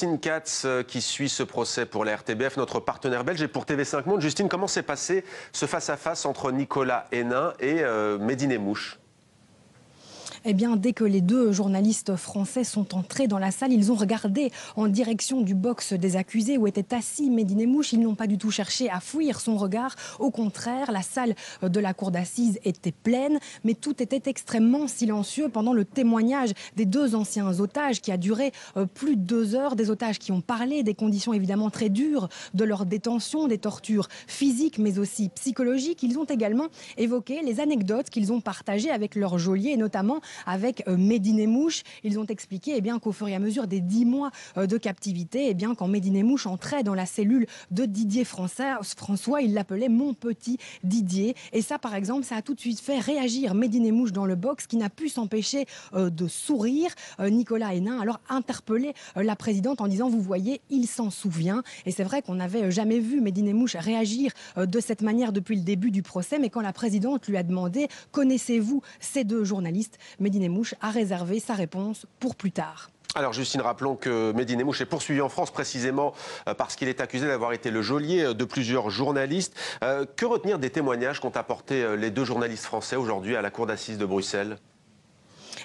Justine Katz qui suit ce procès pour la RTBF, notre partenaire belge, et pour TV5 Monde. Justine, comment s'est passé ce face-à-face entre Nicolas Hénin et Mehdi Nemmouche ? Eh bien, dès que les deux journalistes français sont entrés dans la salle, ils ont regardé en direction du box des accusés où était assis Mehdi Nemmouche. Ils n'ont pas du tout cherché à fuir son regard. Au contraire, la salle de la cour d'assises était pleine, mais tout était extrêmement silencieux pendant le témoignage des deux anciens otages qui a duré plus de 2 heures. Des otages qui ont parlé des conditions évidemment très dures de leur détention, des tortures physiques mais aussi psychologiques. Ils ont également évoqué les anecdotes qu'ils ont partagées avec leur geôlier, et notamment avec Mehdi Nemmouche. Ils ont expliqué qu'au fur et à mesure des 10 mois de captivité, quand Mehdi Nemmouche entrait dans la cellule de Didier François, il l'appelait mon petit Didier. Et ça, par exemple, ça a tout de suite fait réagir Mehdi Nemmouche dans le box, qui n'a pu s'empêcher de sourire. Nicolas Hénin a alors interpellé la présidente en disant « Vous voyez, il s'en souvient ». Et c'est vrai qu'on n'avait jamais vu Mehdi Nemmouche réagir de cette manière depuis le début du procès. Mais quand la présidente lui a demandé « Connaissez-vous ces deux journalistes ?», Mehdi Nemmouche a réservé sa réponse pour plus tard. Alors Justine, rappelons que Mehdi Nemmouche est poursuivi en France précisément parce qu'il est accusé d'avoir été le geôlier de plusieurs journalistes. Que retenir des témoignages qu'ont apportés les deux journalistes français aujourd'hui à la cour d'assises de Bruxelles ?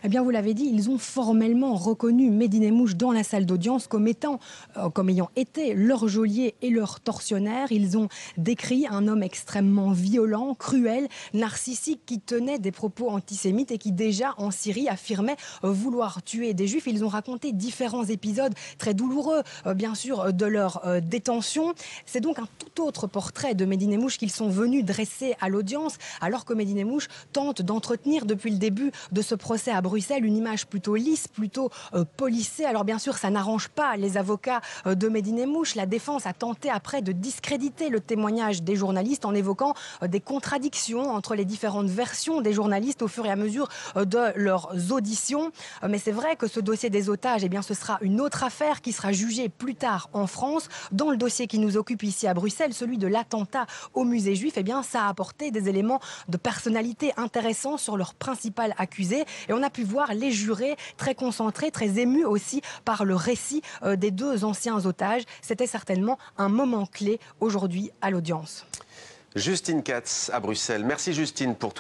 Eh bien, vous l'avez dit, ils ont formellement reconnu Mehdi Nemmouche dans la salle d'audience comme ayant été leur geôlier et leur tortionnaire. Ils ont décrit un homme extrêmement violent, cruel, narcissique, qui tenait des propos antisémites et qui déjà en Syrie affirmait vouloir tuer des juifs. Ils ont raconté différents épisodes très douloureux, bien sûr, de leur détention. C'est donc un tout autre portrait de Mehdi Nemmouche qu'ils sont venus dresser à l'audience, alors que Mehdi Nemmouche tente d'entretenir depuis le début de ce procès à Bruxelles une image plutôt lisse, plutôt policée. Alors bien sûr, ça n'arrange pas les avocats de Mehdi Nemmouche. La défense a tenté après de discréditer le témoignage des journalistes en évoquant des contradictions entre les différentes versions des journalistes au fur et à mesure de leurs auditions. Mais c'est vrai que ce dossier des otages, ce sera une autre affaire qui sera jugée plus tard en France. Dans le dossier qui nous occupe ici à Bruxelles, celui de l'attentat au musée juif, ça a apporté des éléments de personnalité intéressants sur leur principal accusé. Et on a pu voir les jurés très concentrés, très émus aussi par le récit des deux anciens otages. C'était certainement un moment clé aujourd'hui à l'audience. Justine Katz à Bruxelles. Merci Justine pour tout.